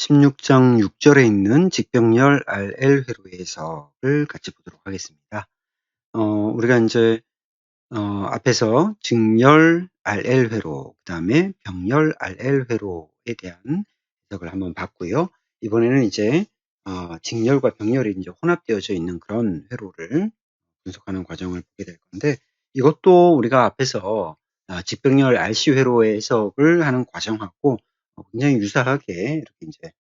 16장 6절에 있는 직병렬 RL 회로의 해석을 같이 보도록 하겠습니다. 우리가 이제 앞에서 직렬 RL 회로, 그 다음에 병렬 RL 회로에 대한 해석을 한번 봤고요. 이번에는 이제 직렬과 병렬이 이제 혼합되어져 있는 그런 회로를 분석하는 과정을 보게 될 건데, 이것도 우리가 앞에서 직병렬 RC 회로의 해석을 하는 과정하고 굉장히 유사하게 이렇게 이제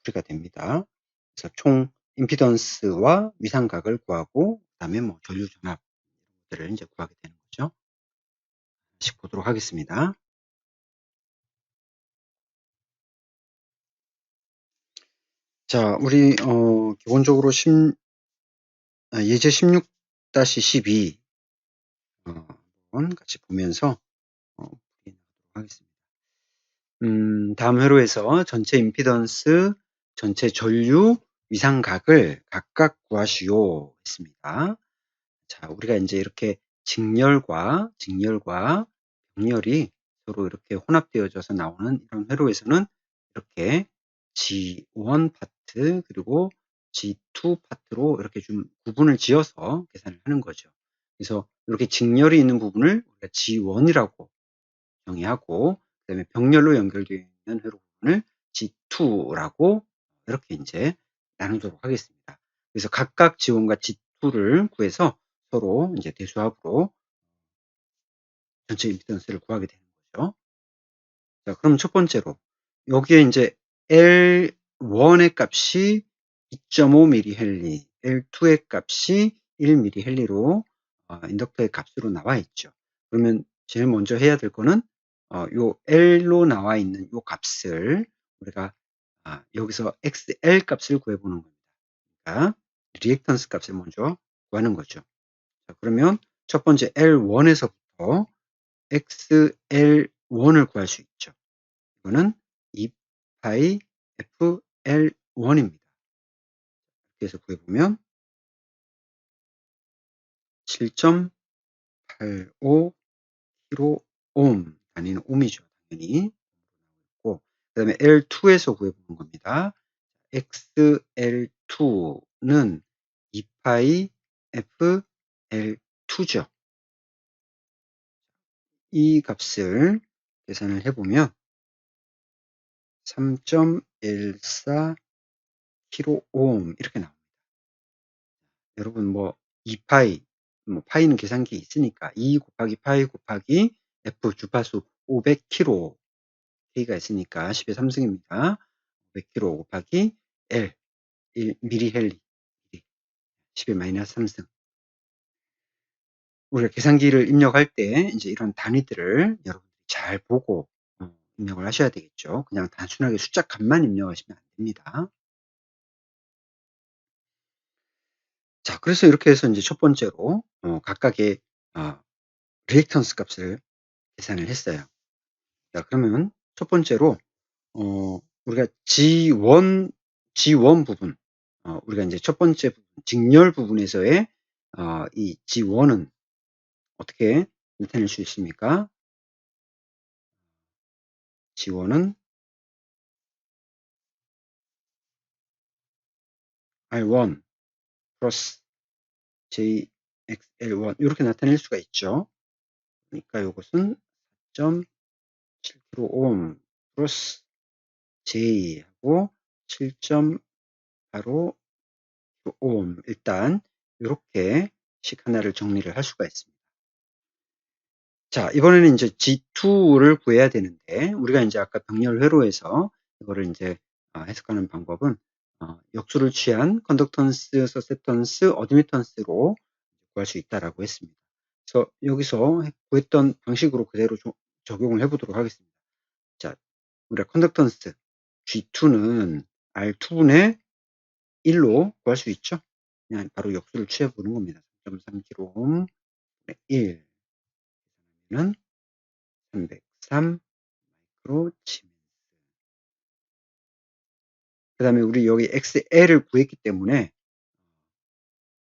풀이가 됩니다. 그래서 총 임피던스와 위상각을 구하고, 그 다음에 뭐 전류 전압들을 이제 구하게 되는 거죠. 다시 보도록 하겠습니다. 자, 우리 기본적으로 예제 16-12 한번 같이 보면서 하겠습니다. 다음 회로에서 전체 임피던스, 전체 전류, 위상각을 각각 구하시오 했습니다. 자, 우리가 이제 이렇게 직렬과 병렬이 서로 이렇게 혼합되어져서 나오는 이런 회로에서는 이렇게 G1 파트 그리고 G2 파트로 이렇게 좀 구분을 지어서 계산을 하는 거죠. 그래서 이렇게 직렬이 있는 부분을 우리가 G1이라고 정의하고, 그 다음에 병렬로 연결되어 있는 회로 부분을 G2라고 이렇게 이제 나누도록 하겠습니다. 그래서 각각 G1과 G2를 구해서 서로 이제 대수합으로 전체 임피던스를 구하게 되는 거죠. 자, 그럼 첫 번째로 여기에 이제 L1의 값이 2.5mH, L2의 값이 1mH로 인덕터의 값으로 나와 있죠. 그러면 제일 먼저 해야 될 거는 요 L로 나와 있는 요 값을 우리가 여기서 XL 값을 구해보는 겁니다. 그러니까 리액턴스 값을 먼저 구하는 거죠. 자, 그러면 첫 번째 L1에서부터 XL1을 구할 수 있죠. 이거는 2파이 FL1입니다. 그래서 구해보면 7.85kΩ 단위는 옴이죠. 당연히. 그 다음에 L2에서 구해보는 겁니다. XL2는 2파이 FL2죠. 이 값을 계산을 해보면 3.14kΩ 이렇게 나옵니다. 여러분 뭐 2파이, 파이는 계산기에 있으니까 2 곱하기 파이 곱하기 F 주파수 500kilo K가 있으니까 10의 3승입니다. 500kilo 곱하기 L 1mH 10의 마이너스 3승. 우리가 계산기를 입력할 때 이제 이런 단위들을 여러분들이 잘 보고 입력을 하셔야 되겠죠. 그냥 단순하게 숫자 값만 입력하시면 안 됩니다. 자, 그래서 이렇게 해서 이제 첫 번째로 각각의 리액턴스 값을 계산을 했어요. 자, 그러면 첫 번째로 우리가 G1 부분, 우리가 이제 첫 번째 부분, 직렬 부분에서의 이 G1은 어떻게 나타낼 수 있습니까? G1은 R1 플러스 JXL1 이렇게 나타낼 수가 있죠. 그러니까 이것은 4.7kΩ 플러스 J하고 7.85kΩ 일단 이렇게 식 하나를 정리를 할 수가 있습니다. 자, 이번에는 이제 G2를 구해야 되는데, 우리가 이제 아까 병렬 회로에서 이거를 이제 해석하는 방법은 역수를 취한 컨덕턴스, 서셉턴스, 어드미턴스로 구할 수 있다라고 했습니다. 그래서 여기서 구했던 방식으로 그대로 적용을 해보도록 하겠습니다. 자, 우리가 컨덕턴스 G2는 R2분의 1로 구할 수 있죠. 그냥 바로 역수를 취해 보는 겁니다. 3.3kΩ 1 는 303 마이크로시멘스. 그 다음에 우리 여기 XL을 구했기 때문에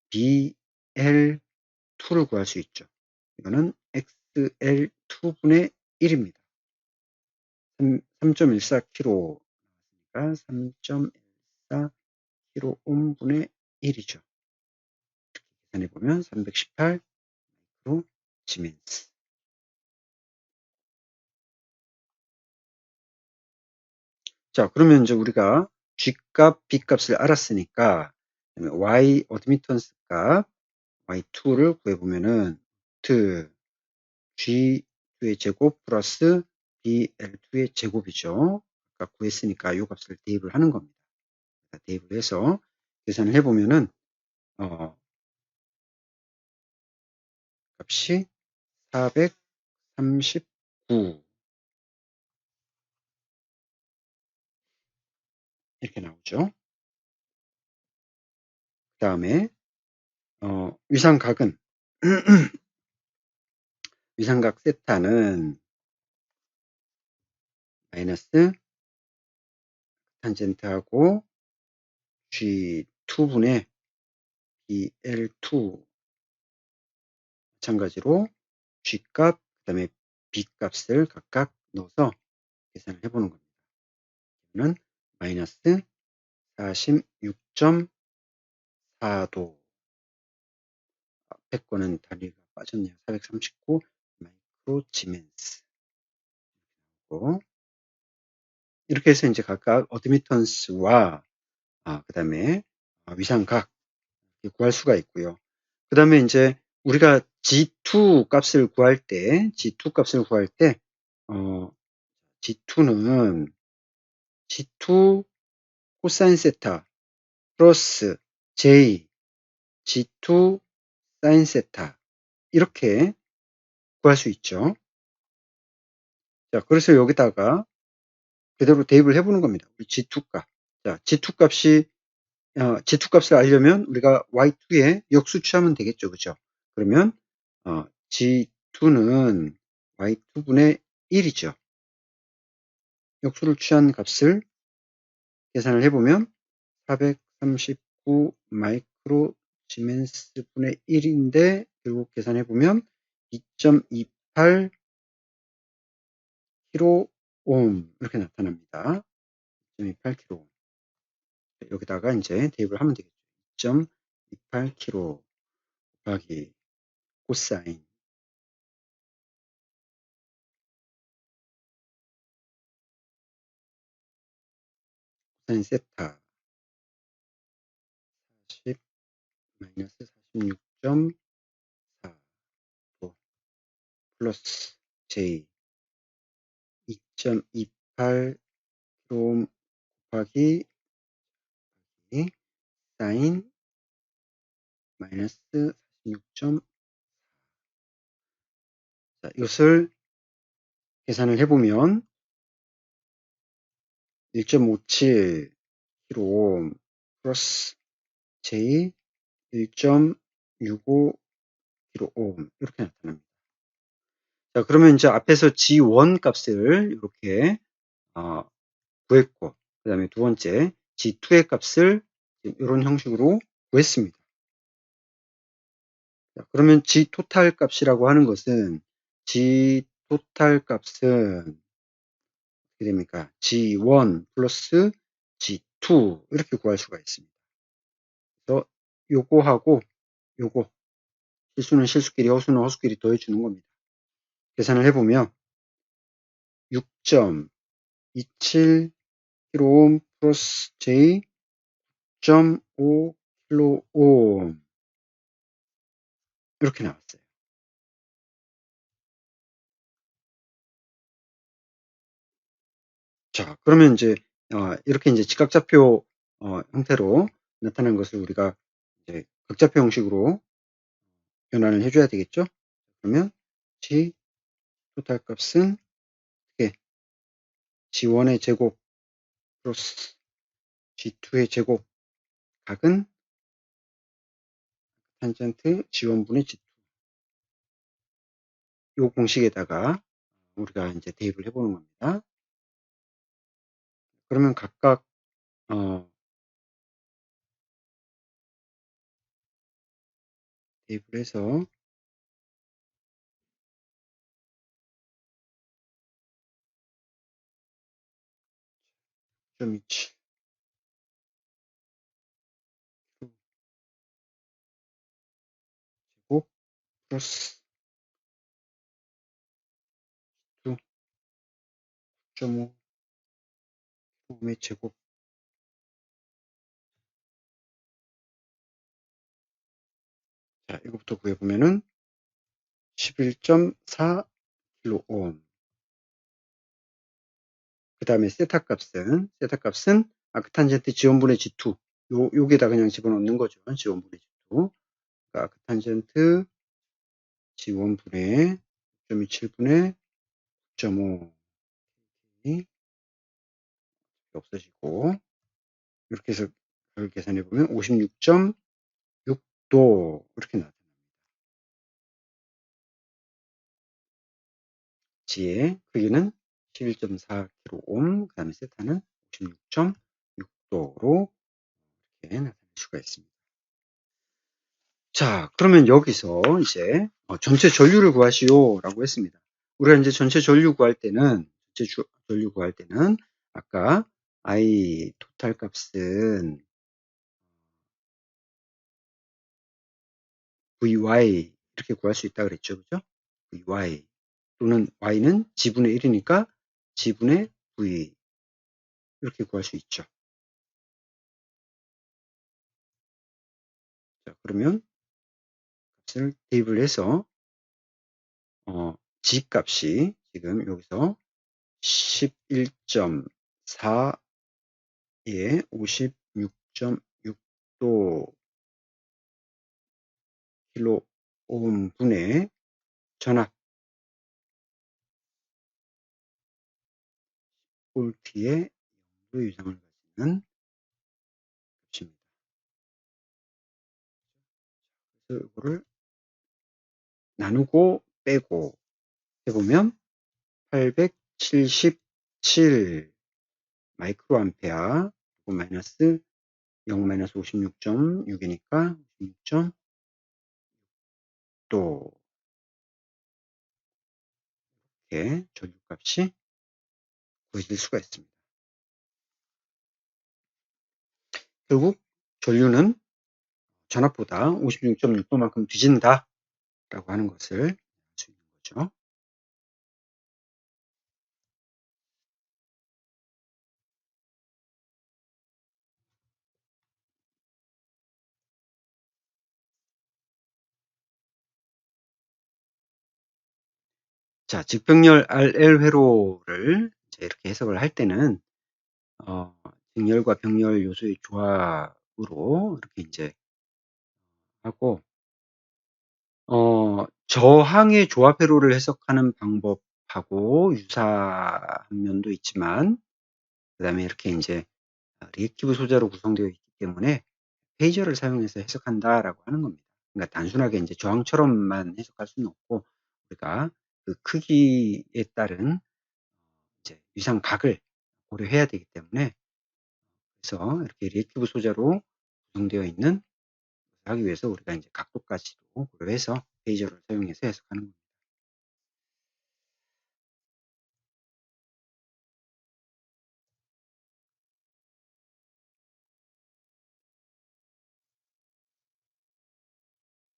BL2를 구할 수 있죠. 이거는 XL2분의 1입니다. 3.14kg 여기다가 3.14 킬로옴 분의 1이죠. 계산해 보면 318 마이크로 시멘스. 자, 그러면 이제 우리가 G값, B값을 알았으니까 Y 어드미턴스 값 Y2를 구해보면은 G2의 제곱 플러스 BL2의 제곱이죠. 아까 구했으니까 이 값을 대입을 하는 겁니다. 대입을 해서 계산을 해보면은 값이 439 이렇게 나오죠. 그 다음에 위상각은 위상각 세타는 마이너스 탄젠트하고 G2분의 BL2 마찬가지로 G값 그 다음에 B값을 각각 넣어서 계산을 해보는 겁니다. 는 마이너스 46.4도 앞에 거는 다리가 빠졌네요. 439 마이크로 지멘스 이렇게 해서 이제 각각 어드미턴스와 그 다음에 위상각 구할 수가 있고요. 그 다음에 이제 우리가 G2 값을 구할 때 G2는 G2 코사인 세타 플러스 J G2 사인 세타 이렇게 구할 수 있죠. 자, 그래서 여기다가 그대로 대입을 해보는 겁니다. 우리 G2 값. 자, G2 값이 G2 값을 알려면 우리가 Y2에 역수 취하면 되겠죠. 그죠? 그러면 G2는 Y2분의 1이죠. 역수를 취한 값을 계산을 해보면 439 마이크로 시멘스 분의 1인데 결국 계산해보면 2.28 킬로옴 이렇게 나타납니다. 2.28 킬로옴. 여기다가 이제 대입을 하면 되겠죠. 2.28 킬로 곱하기 코사인 세타 40 마이너스 46.4 플러스 J 2.28 킬로옴 곱하기 사인 마이너스 46.4 자, 이것을 계산을 해보면 1.57 킬로옴 플러스 J 1.65 킬로옴 이렇게 나타납니다. 자, 그러면 이제 앞에서 G1 값을 이렇게 구했고 그 다음에 두 번째 G2의 값을 이런 형식으로 구했습니다. 자, 그러면 G 토탈 값이라고 하는 것은 G 토탈 값은 어떻게 됩니까? G1 플러스 G2 이렇게 구할 수가 있습니다. 그래서 요거하고 요거 실수는 실수끼리 허수는 허수끼리 더해주는 겁니다. 계산을 해보면 6.27 킬로옴 플러스 J 9.5 킬로옴 이렇게 나왔어요. 자, 그러면 이제 이렇게 이제 직각좌표 형태로 나타난 것을 우리가 이제 극좌표 형식으로 변환을 해줘야 되겠죠? 그러면 G 토탈 값은 어떻게 G1의 제곱 플러스 G2의 제곱 각은 탄젠트 G1분의 G2 이 공식에다가 우리가 이제 대입을 해보는 겁니다. 그러면 각각 대입을 해서 9.27 제곱 플러스 9.5 의 제곱. 자, 이거부터 구해보면은 11.4 킬로옴. 그 다음에 세타 값은 아크탄젠트 지원분의 G2. 여기에다 그냥 집어넣는 거죠. 지원분의 G2. 그러니까 아크탄젠트 지원분의 6.27분의 9.5 없어지고, 이렇게 해서 그걸 계산해 보면 56.6도 이렇게 나타납니다. G의 크기는 11.4kΩ, 그 다음에 세타는 56.6도로 이렇게 나타낼 수가 있습니다. 자, 그러면 여기서 이제 전체 전류를 구하시오라고 했습니다. 우리가 이제 전체 전류 구할 때는 아까 I 토탈 값은 VY 이렇게 구할 수 있다 그랬죠, 그죠? VY 또는 Y는 G분의 1이니까 G분의 V 이렇게 구할 수 있죠. 자, 그러면 값을 대입을 해서 G 값이 지금 여기서 11.4에 56.6도 킬로옴 분의 전압 볼트의 0도 이상을 가지는 값입니다. 그래서 이거를 나누고 빼고 해보면 877 마이크로암페어 마이너스 0 마이너스 56.6이니까 56.도 이렇게 전류값이 구해질 수가 있습니다. 결국 전류는 전압보다 56.6도만큼 뒤진다 라고 하는 것을 알 수 있는 거죠. 자, 직병렬 RL 회로를 이렇게 해석을 할 때는 직렬과 병렬 요소의 조합으로 이렇게 이제 하고 저항의 조합 회로를 해석하는 방법하고 유사한 면도 있지만 그 다음에 이렇게 이제 리액티브 소재로 구성되어 있기 때문에 페이저를 사용해서 해석한다라고 하는 겁니다. 그러니까 단순하게 이제 저항처럼만 해석할 수는 없고 우리가 그 크기에 따른 이제 위상각을 고려해야 되기 때문에 그래서 이렇게 리액티브 소재로 구성되어 있는 것을 하기 위해서 우리가 이제 각도까지도 고려해서 페이저를 사용해서 해석하는 겁니다.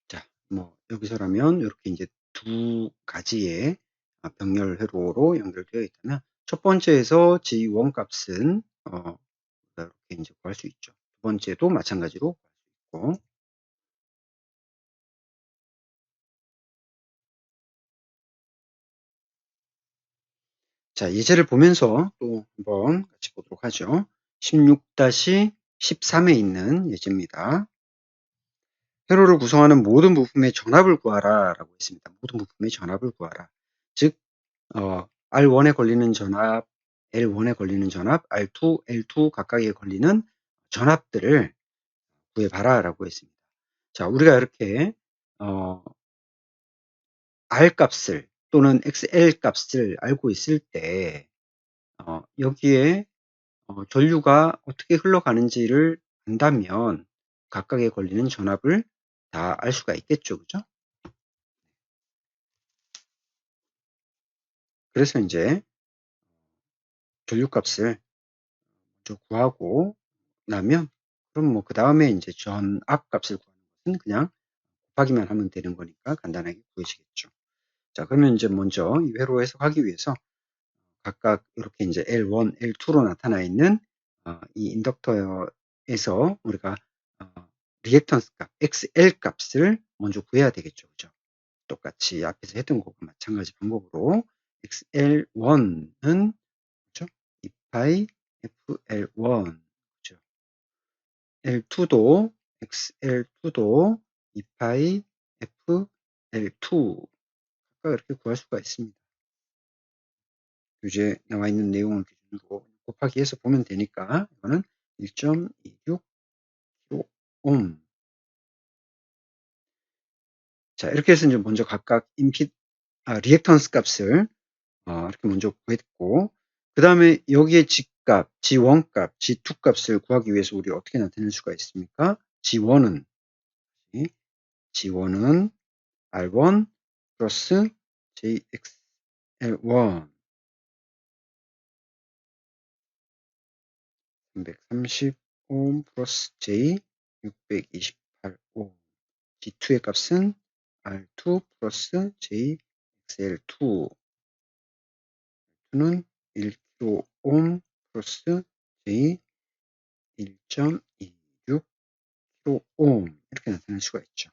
자, 뭐 여기서라면 이렇게 이제 두 가지의 병렬 회로로 연결되어 있다면 첫 번째에서 G1 값은 이렇게 이제 구할 수 있죠. 두 번째도 마찬가지로 구할 수 있고. 자, 예제를 보면서 또 한번 같이 보도록 하죠. 16-13에 있는 예제입니다. 회로를 구성하는 모든 부품의 전압을 구하라 라고 했습니다. 모든 부품의 전압을 구하라. 즉 R1에 걸리는 전압, L1에 걸리는 전압, R2, L2 각각에 걸리는 전압들을 구해봐라 라고 했습니다. 자, 우리가 이렇게 R 값을 또는 XL 값을 알고 있을 때 여기에 전류가 어떻게 흘러가는지를 안다면 각각에 걸리는 전압을 다 알 수가 있겠죠. 그죠? 그래서 이제 전류값을 먼저 구하고 나면 그럼 뭐 그 다음에 이제 전 앞값을 구하는 것은 그냥 곱하기만 하면 되는 거니까 간단하게 구해지겠죠. 자, 그러면 이제 먼저 이 회로 해석하기 위해서 각각 이렇게 이제 L1, L2로 나타나 있는 이 인덕터에서 우리가 리액턴스 값, XL 값을 먼저 구해야 되겠죠. 그죠? 똑같이 앞에서 했던 것과 마찬가지 방법으로 XL1은 그죠? 2파이 FL1 그죠? L2도 XL2도 2파이 FL2 각각 이렇게 구할 수가 있습니다. 교재에 나와 있는 내용을 기준으로 곱하기 해서 보면 되니까 이거는 1.26kΩ. 자, 이렇게 해서 이제 먼저 각각 리액턴스 값을 이렇게 먼저 구했고, 그 다음에 여기에 G값, G1 값, G2 값을 구하기 위해서 우리 어떻게 나타낼 수가 있습니까? G1은 R1 플러스 JXL1 330옴 플러스 J 628옴. G2의 값은 R2 플러스 JXL2. 는 1kΩ 플러스 J 1.26kΩ 이렇게 나타낼 수가 있죠.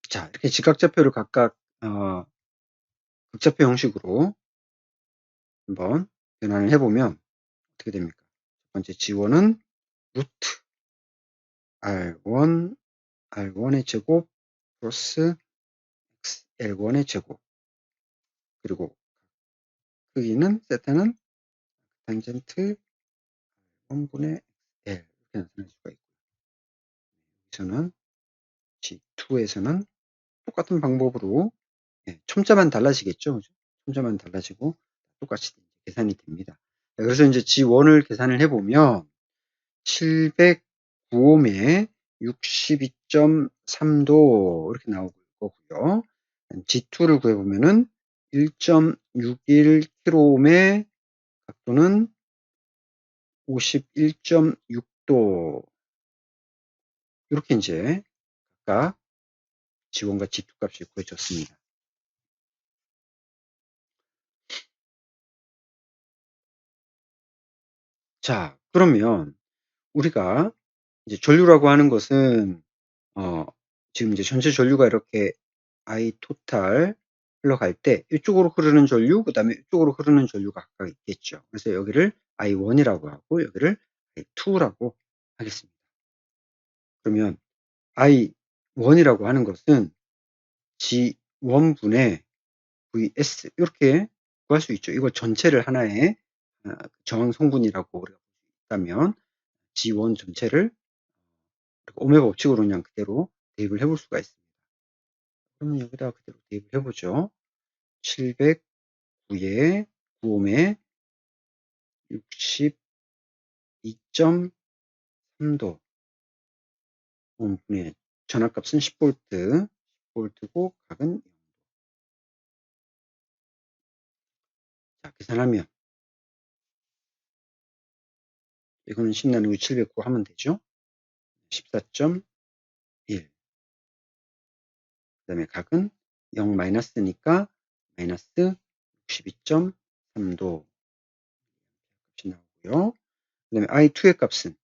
자, 이렇게 직각좌표를 각각 극좌표 형식으로 한번 변환을 해보면 어떻게 됩니까? 첫 번째 G1은 루트 R1의 제곱 플러스 XL1의 제곱 그리고 크기는 세타는 탄젠트 1분의 L 이렇게 나타낼 수가 있고 여기서는 G2에서는 똑같은 방법으로 첨자만 달라지겠죠. 그죠? 첨자만 달라지고 똑같이 계산이 됩니다. 그래서 이제 G1을 계산을 해보면 709옴에 62.3도 이렇게 나올 거고요. G2를 구해보면은 1.61kΩ의 각도는 51.6도 이렇게 이제 각각 G1과 G2 값이 구해졌습니다. 자, 그러면 우리가 이제 전류라고 하는 것은 지금 이제 전체 전류가 이렇게 I 토탈 흘러갈 때 이쪽으로 흐르는 전류, 그 다음에 이쪽으로 흐르는 전류가 각각 있겠죠. 그래서 여기를 I1이라고 하고 여기를 I2라고 하겠습니다. 그러면 I1이라고 하는 것은 G1분의 VS 이렇게 구할 수 있죠. 이거 전체를 하나의 저항 성분이라고 우리가 있다면 G1 전체를 오메가 법칙으로 그냥 그대로 대입을 해볼 수가 있습니다. 그러면 여기다가 그대로 대입을 해보죠. 709에 9옴에 62.3도 옴분의 전압값은 10V, 10V고 각은 0도. 자, 계산하면 이거는 10 나누기 709 하면 되죠. 14.1. 그 다음에 각은 0 마이너스니까 마이너스 62.3도 값이 나오고요. 그 다음에 I2의 값은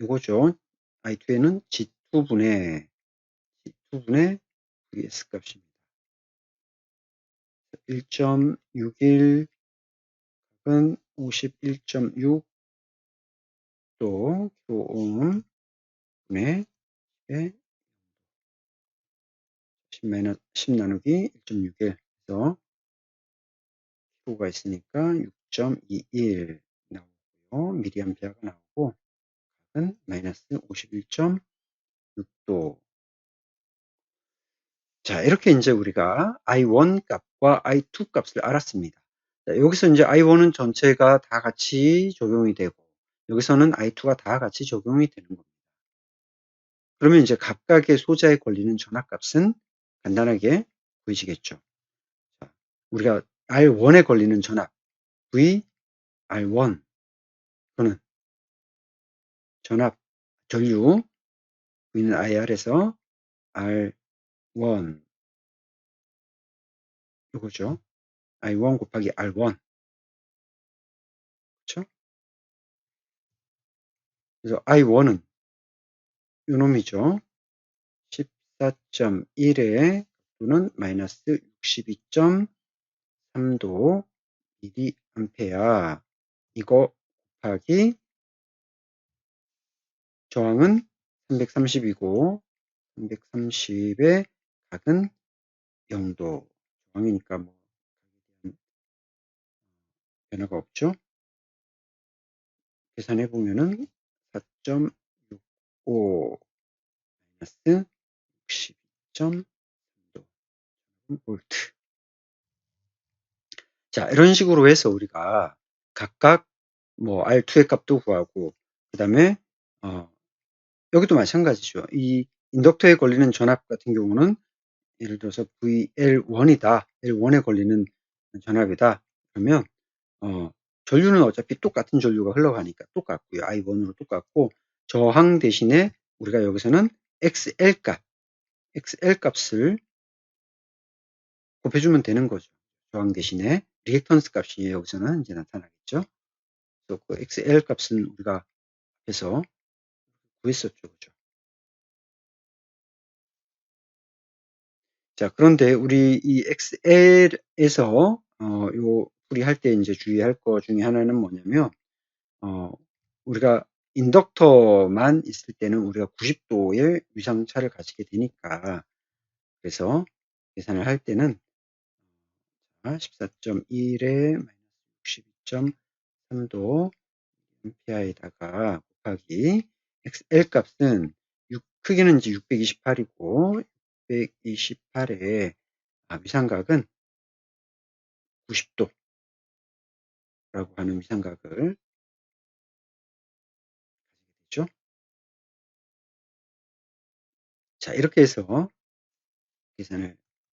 이거죠. I2에는 G2분의 VS 값입니다. 1.61 은 51.6도 킬로옴 분의 10 나누기 1.61에서 킬로가 있으니까 6.21 나오고요. 미리암페어가 나오고 각은 마이너스 51.6도. 자, 이렇게 이제 우리가 I1 값과 I2 값을 알았습니다. 자, 여기서 이제 I1은 전체가 다 같이 적용이 되고 여기서는 I2가 다 같이 적용이 되는 겁니다. 그러면 이제 각각의 소자에 걸리는 전압값은 간단하게 보이시겠죠. 자, 우리가 R1에 걸리는 전압 V R1, 그거는 전압 전류 V는 IR에서 R1 이거죠. I1 곱하기 R1, 그렇죠? 그래서 I1은 요 놈이죠. 14.1에 또는 마이너스 62.3도 mA 이거 곱하기 저항은 330이고 330의 각은 0도. 저항이니까 뭐 변화가 없죠. 계산해 보면은 4.65 마이너스 62.3도 볼트. 자, 이런 식으로 해서 우리가 각각 뭐 R2의 값도 구하고, 그 다음에 여기도 마찬가지죠. 이 인덕터에 걸리는 전압 같은 경우는 예를 들어서 VL1이다. L1에 걸리는 전압이다. 그러면 전류는 어차피 똑같은 전류가 흘러가니까 똑같고요. I1으로 똑같고, 저항 대신에 우리가 여기서는 XL 값을 곱해주면 되는 거죠. 저항 대신에 리액턴스 값이 여기서는 이제 나타나겠죠. 그래서 그 XL 값은 우리가 해서 구했었죠. 그죠? 자, 그런데 우리 이 XL에서 요 풀이할 때 이제 주의할 거 중에 하나는 뭐냐면 우리가 인덕터만 있을 때는 우리가 90도의 위상차를 가지게 되니까, 그래서 계산을 할 때는 14.1에 62.3도 mPI에다가 곱하기 XL 값은 크기는 이제 628이고 628의 위상각은 90도라고 하는 위상각을 가지게 되죠. 자, 이렇게 해서 계산을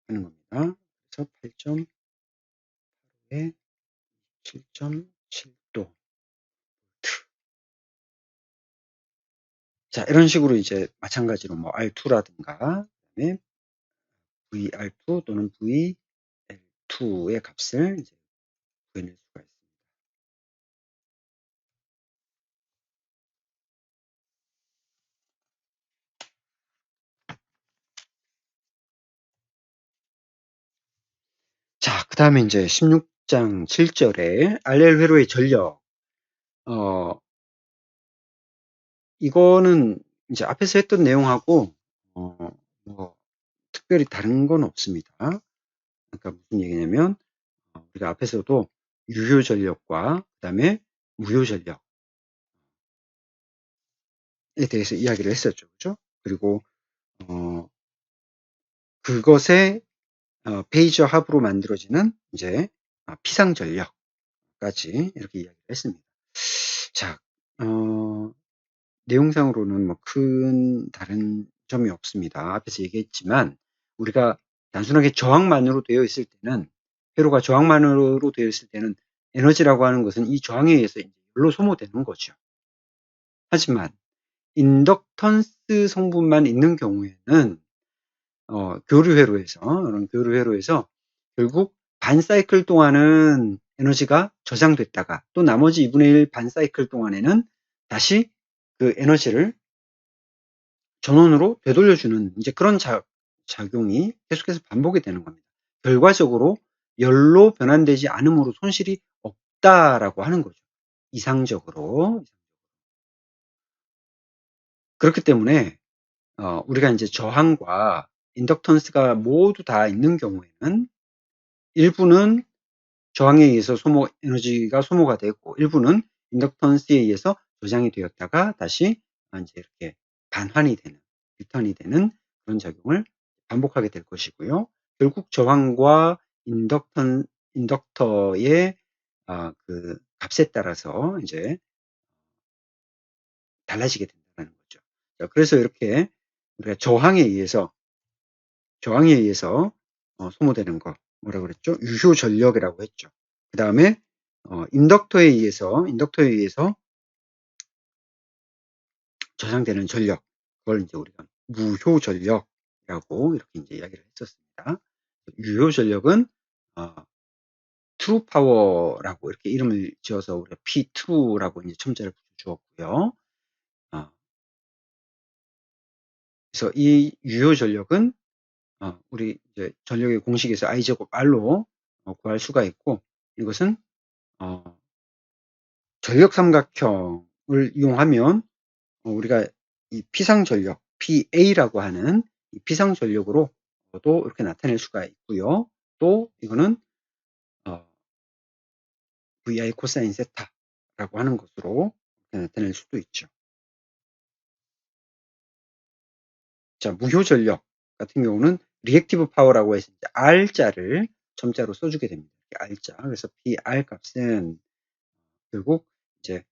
하는 겁니다. 그래서 8.8에 7.7도. 자, 이런 식으로 이제 마찬가지로 뭐 R2라든가 그다음에 VR2 또는 VL2의 값을 이제 구해낼 수가 있습니다. 자, 그 다음에 이제 16장 7절에 RL 회로의 전력. 이거는 이제 앞에서 했던 내용하고 뭐 특별히 다른 건 없습니다. 그러니까 무슨 얘기냐면 우리가 앞에서도 유효 전력과 그 다음에 무효 전력에 대해서 이야기를 했었죠. 그죠? 그리고 그것의 페이저 합으로 만들어지는 이제 피상 전력까지 이렇게 이야기를 했습니다. 자, 내용상으로는 뭐 큰 다른 점이 없습니다. 앞에서 얘기했지만 우리가 단순하게 저항만으로 되어 있을 때는, 회로가 저항만으로 되어 있을 때는 에너지라고 하는 것은 이 저항에 의해서 열로 소모되는 거죠. 하지만 인덕턴스 성분만 있는 경우에는 교류회로에서, 이런 교류회로에서 결국 반 사이클 동안은 에너지가 저장됐다가 또 나머지 2분의 1 반 사이클 동안에는 다시 그 에너지를 전원으로 되돌려주는 이제 그런 작용이 계속해서 반복이 되는 겁니다. 결과적으로 열로 변환되지 않음으로 손실이 없다라고 하는 거죠. 이상적으로. 그렇기 때문에 우리가 이제 저항과 인덕턴스가 모두 다 있는 경우에는 일부는 저항에 의해서 에너지가 소모가 되고 일부는 인덕턴스에 의해서 저장이 되었다가 다시 이제 이렇게 반환이 되는, 리턴이 되는 그런 작용을 반복하게 될 것이고요. 결국 저항과 인덕터의 그 값에 따라서 이제 달라지게 된다는 거죠. 자, 그래서 이렇게 우리가 저항에 의해서 소모되는 거 뭐라고 그랬죠? 유효 전력이라고 했죠. 그 다음에 인덕터에 의해서 저장되는 전력, 그걸 이제 우리가 무효 전력이라고 이렇게 이제 이야기를 했었습니다. 유효 전력은 트루 파워라고 이렇게 이름을 지어서 우리가 P2라고 이제 첨자를 주었고요. 그래서 이 유효 전력은 우리 이제 전력의 공식에서 I 제곱 R로 구할 수가 있고, 이것은 전력 삼각형을 이용하면 우리가 이 피상전력 PA라고 하는 이 피상전력으로도 이렇게 나타낼 수가 있고요. 또 이거는 VI 코사인 세타라고 하는 것으로 나타낼 수도 있죠. 자, 무효 전력 같은 경우는 리액티브 파워라고 해서 이제 R자를 첨자로 써주게 됩니다. R자. 그래서 PR 값은 결국 이제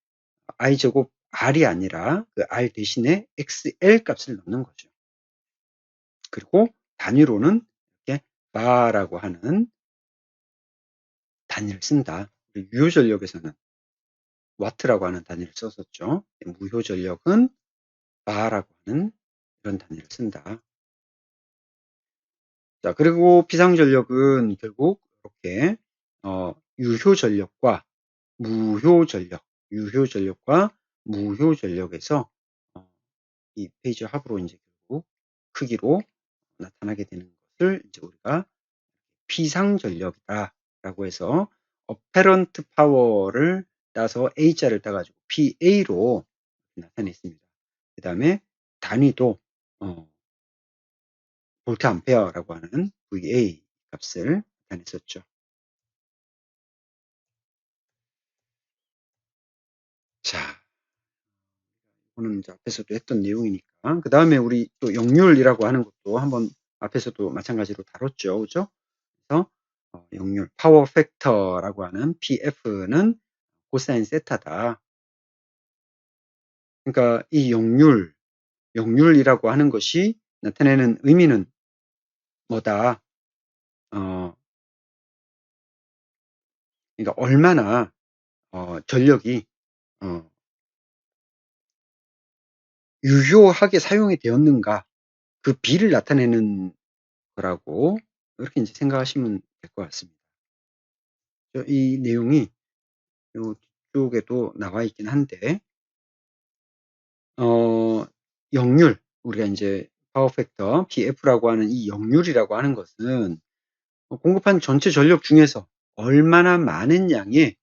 I 제곱 R이 아니라 그 R 대신에 XL 값을 넣는 거죠. 그리고 단위로는 이렇게 바라고 하는 단위를 쓴다. 유효 전력에서는 와트라고 하는 단위를 썼었죠. 무효 전력은 바라고 하는 이런 단위를 쓴다. 자, 그리고 피상전력은 결국 이렇게 유효전력과 무효전력에서 이 페이지 합으로 이제 결국 크기로 나타나게 되는 것을 이제 우리가 피상전력이다라고 해서 어페런트 파워를 따서 A자를 따가지고 PA로 나타냈습니다. 그 다음에 단위도 볼트 암페어라고 하는 VA 값을 나타냈었죠. 자, 이거는 이제 앞에서도 했던 내용이니까. 그 다음에 우리 또 역률이라고 하는 것도 한번 앞에서도 마찬가지로 다뤘죠. 그죠? 그래서 역률, 파워 팩터라고 하는 PF는 코사인 세타다. 그러니까 이 역률이라고 하는 것이 나타내는 의미는 뭐다? 그러니까 얼마나 전력이 유효하게 사용이 되었는가, 그 비를 나타내는 거라고 이렇게 이제 생각하시면 될 것 같습니다. 이 내용이 요 뒤쪽에도 나와 있긴 한데, 역률, 우리가 이제 파워 팩터 PF라고 하는 이 역률이라고 하는 것은 공급한 전체 전력 중에서 얼마나 많은 양의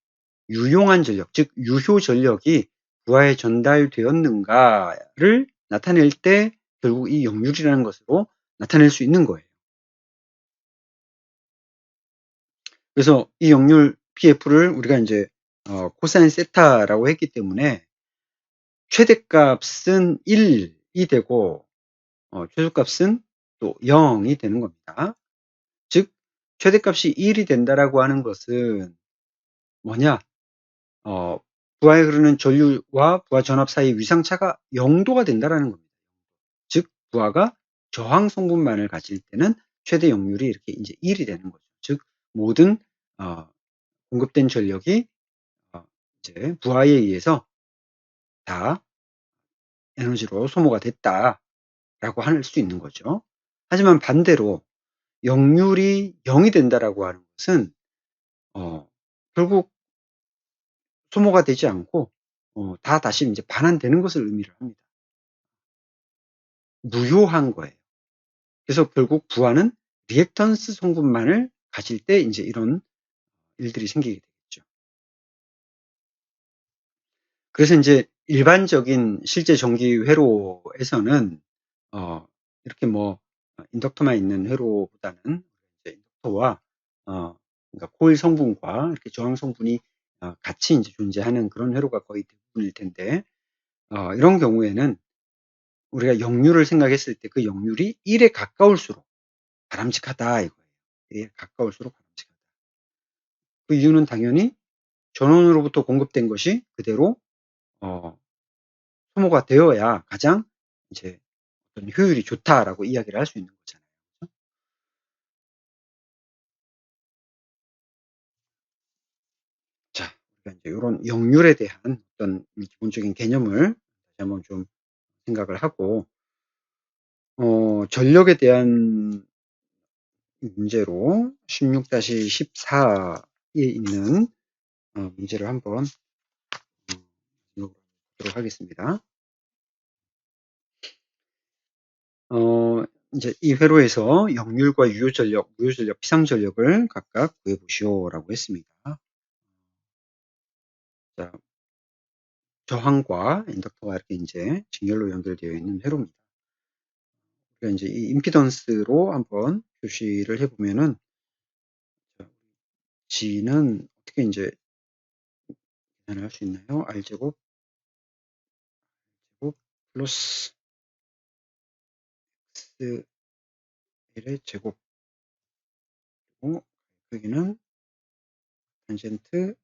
유용한 전력, 즉 유효 전력이 부하에 전달되었는가를 나타낼 때 결국 이 역률이라는 것으로 나타낼 수 있는 거예요. 그래서 이 역률 PF를 우리가 이제 코사인 세타라고 했기 때문에 최대값은 1이 되고 최소값은 또 0이 되는 겁니다. 즉 최대값이 1이 된다라고 하는 것은 뭐냐? 부하에 흐르는 전류와 부하 전압 사이 위상차가 0도가 된다라는 겁니다. 즉 부하가 저항 성분만을 가질 때는 최대 역률이 이렇게 이제 1이 되는 거죠. 즉 모든 공급된 전력이 이제 부하에 의해서 다 에너지로 소모가 됐다라고 할 수 있는 거죠. 하지만 반대로 역률이 0이 된다라고 하는 것은 결국 소모가 되지 않고 다 다시 이제 반환되는 것을 의미를 합니다. 무효한 거예요. 그래서 결국 부하는 리액턴스 성분만을 가질 때 이제 이런 일들이 생기게 되겠죠. 그래서 이제 일반적인 실제 전기 회로에서는 이렇게 뭐 인덕터만 있는 회로보다는 이제 인덕터와 그러니까 코일 성분과 이렇게 저항 성분이 같이 이제 존재하는 그런 회로가 거의 대부분일 텐데 이런 경우에는 우리가 역률을 생각했을 때 그 역률이 1에 가까울수록 바람직하다 이거예요. 1에 가까울수록 바람직하다. 그 이유는 당연히 전원으로부터 공급된 것이 그대로 소모가 되어야 가장 이제 어떤 효율이 좋다라고 이야기를 할 수 있는 거잖아요. 자, 우리가 이제 요런 역률에 대한 어떤 기본적인 개념을 다시 한번 좀 생각을 하고, 전력에 대한 문제로 16-14에 있는 문제를 한번 보도록 하겠습니다. 이제 이 회로에서 역률과 유효전력, 무효전력, 피상전력을 각각 구해보시오라고 했습니다. 자, 저항과 인덕터가 이렇게 이제 직렬로 연결되어 있는 회로입니다. 그러니까 이제 이 임피던스로 한번 표시를 해보면은, G는 어떻게 이제 계산을 할 수 있나요? R제곱 플러스 XL의 제곱, 그리고 여기는 탄젠트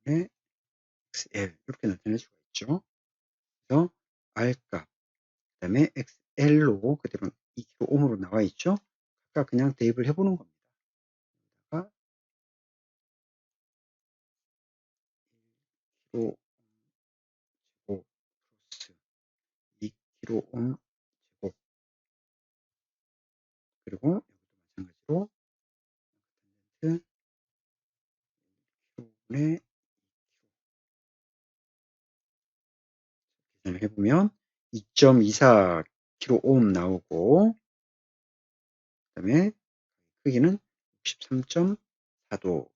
의 XL 이렇게 나타낼 수가 있죠. 그래서 R값, 그 다음에 XL로 그대로 2kΩ으로 나와 있죠. 아까 그냥 대입을 해보는 겁니다. 1kΩ 제곱 플러스 2kΩ 제곱, 그리고 여기도 마찬가지로 kΩ분의 계산을 해보면 2.24kΩ 나오고, 그 다음에 크기는 63.4도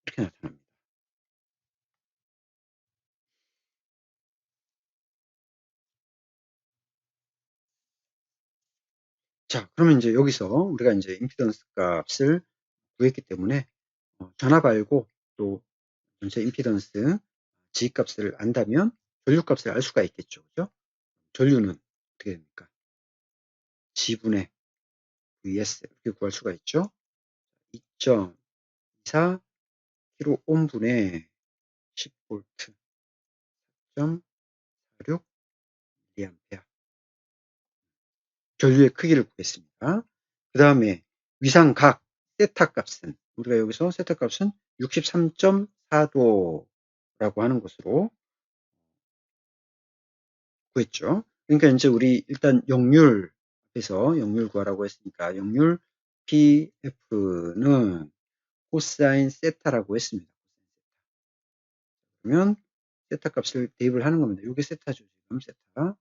이렇게 나타납니다. 자, 그러면 이제 여기서 우리가 이제 임피던스 값을 구했기 때문에 전압 알고 또 전체 임피던스 G 값을 안다면 전류 값을 알 수가 있겠죠. 그죠? 전류는 어떻게 됩니까? G분의 VS 이렇게 구할 수가 있죠. 2.24 kΩ분의 10V 4.46 mA 전류의 크기를 구했습니다. 그 다음에 위상각 세타 값은 우리가 여기서 세타 값은 63.4도라고 하는 것으로 구했죠. 그러니까 이제 우리 일단 역률에서 역률 구하라고 했으니까 역률 PF는 코사인 세타라고 했습니다. 그러면 세타 값을 대입을 하는 겁니다. 이게 세타죠. 지금 세타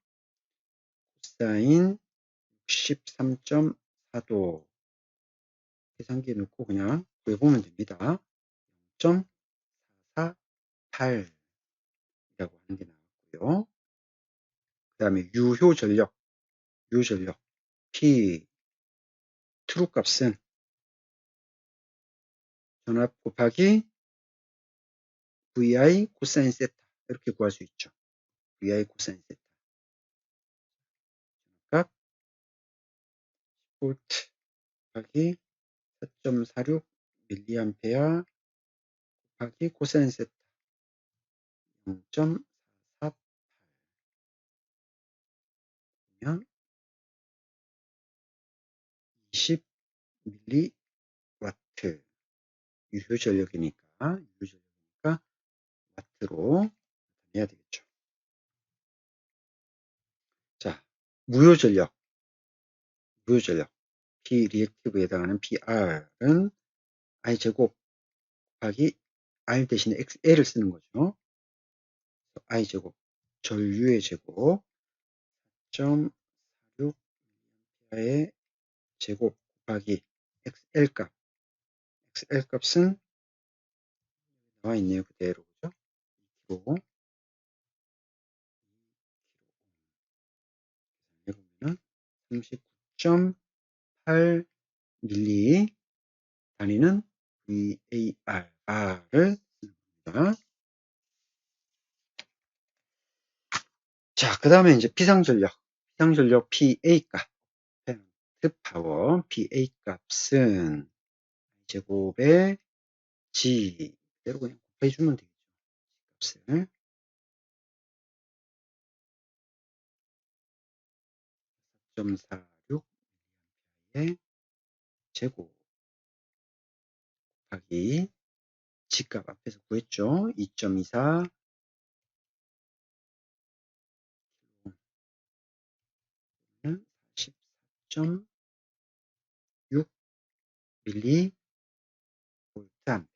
코사인 63.4도 계산기에 넣고 그냥 구해보면 됩니다. 0.448이라고 하는 게 나왔고요. 그 다음에 유효전력 P 트루 값은 전압 곱하기 VI 코사인 세타 이렇게 구할 수 있죠. VI 코사인 세타 값 10V 곱하기 4.46 mA 곱하기 코사인 세타 0.448면 20mW 유효전력이니까 와트로 해야 되겠죠. 자, 무효전력 P 리액티브에 해당하는 PR은 I제곱 곱하기 R 대신에 XL을 쓰는 거죠. I제곱 전류의 제곱 4.46 의 제곱 곱하기 XL 값은 나와 있네요. 그대로 그죠? 2kg 해보면 39.8 밀리 단위는 VAR를 씁니다. 자, 그 다음에 이제 피상전력 PA 값, 파워 PA 값은 제곱의 G 대로 그냥 곱해주면 되겠죠. 값을 0.46의 제곱 곱하기 G값 앞에서 구했죠. 2.24 14.6 밀리볼트 암페어.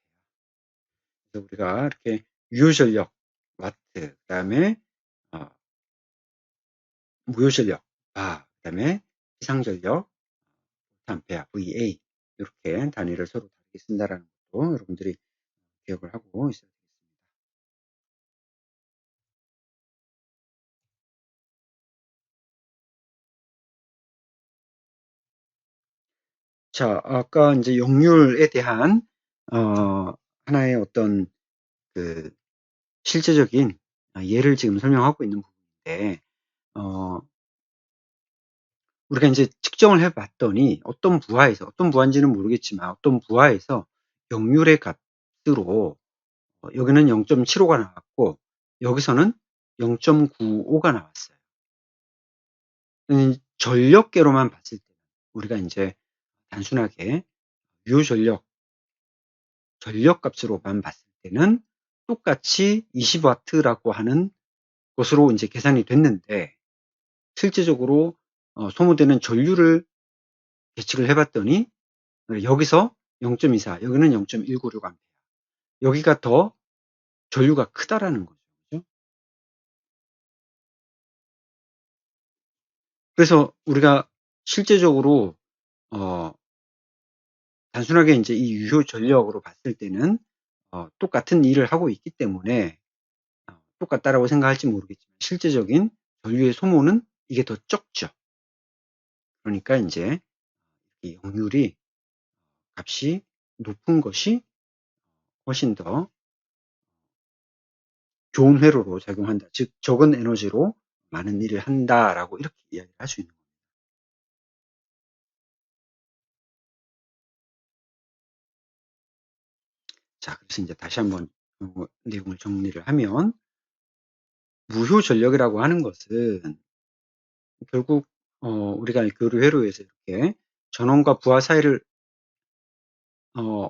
그래서 우리가 이렇게 유효전력 와트, 그 다음에 무효전력 바, 그 다음에 비상전력 암페어 VA 이렇게 단위를 서로 다르게 쓴다라는 것도 여러분들이 기억을 하고 있어야 되겠습니다. 자, 아까 이제 역률에 대한 하나의 어떤 그 실제적인 예를 지금 설명하고 있는 부분인데, 우리가 이제 측정을 해봤더니 어떤 부하인지는 모르겠지만 어떤 부하에서 역률의 값으로 여기는 0.75가 나왔고 여기서는 0.95가 나왔어요. 전력계로만 봤을 때 우리가 이제 단순하게 유효전력 전력값으로만 봤을 때는 똑같이 20W라고 하는 것으로 이제 계산이 됐는데 실제적으로 소모되는 전류를 계측을 해봤더니 여기서 0.24, 여기는 0.196A. 여기가 더 전류가 크다라는 거죠. 그죠? 그래서 우리가 실제적으로 단순하게 이제 이 유효 전력으로 봤을 때는 똑같은 일을 하고 있기 때문에 똑같다라고 생각할지 모르겠지만 실제적인 전류의 소모는 이게 더 적죠. 그러니까 이제 이 역률이 값이 높은 것이 훨씬 더 좋은 회로로 작용한다. 즉 적은 에너지로 많은 일을 한다라고 이렇게 이야기를 할 수 있는 겁니다. 자, 그래서 이제 다시 한번 내용을 정리를 하면 무효 전력이라고 하는 것은 결국 우리가 교류 회로에서 이렇게 전원과 부하 사이를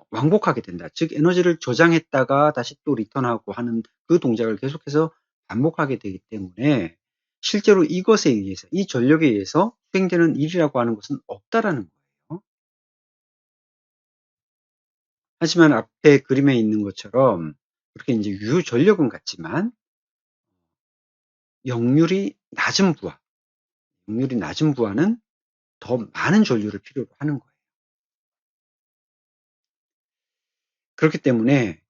왕복하게 된다. 즉 에너지를 저장했다가 다시 또 리턴하고 하는 그 동작을 계속해서 반복하게 되기 때문에 실제로 이것에 의해서 이 전력에 의해서 수행되는 일이라고 하는 것은 없다라는 거예요. 하지만 앞에 그림에 있는 것처럼 그렇게 이제 유효 전력은 같지만 역률이 낮은 부하는 더 많은 전류를 필요로 하는 거예요. 그렇기 때문에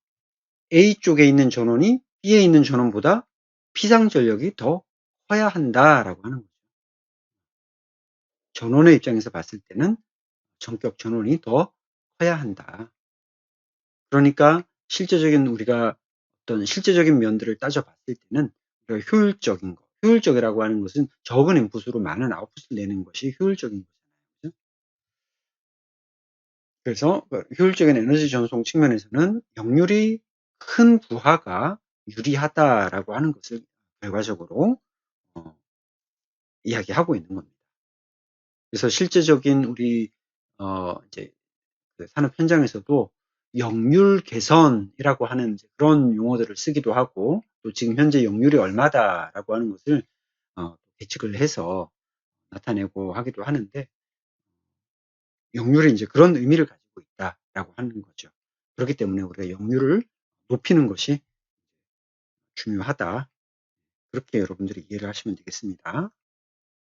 A 쪽에 있는 전원이 B에 있는 전원보다 피상 전력이 더 커야 한다라고 하는 거죠. 전원의 입장에서 봤을 때는 전격 전원이 더 커야 한다. 그러니까 실제적인 우리가 어떤 실제적인 면들을 따져봤을 때는 우리가 효율적인 거, 효율적이라고 하는 것은 적은 인풋으로 많은 아웃풋을 내는 것이 효율적인 거잖아요. 그래서 효율적인 에너지 전송 측면에서는 역률이 큰 부하가 유리하다라고 하는 것을 결과적으로 이야기하고 있는 겁니다. 그래서 실제적인 우리 이제 그 산업 현장에서도 역률 개선이라고 하는 그런 용어들을 쓰기도 하고 또 지금 현재 역률이 얼마다라고 하는 것을 계측을 해서 나타내고 하기도 하는데 역률이 이제 그런 의미를 가지고 있다라고 하는 거죠. 그렇기 때문에 우리가 역률을 높이는 것이 중요하다. 그렇게 여러분들이 이해를 하시면 되겠습니다.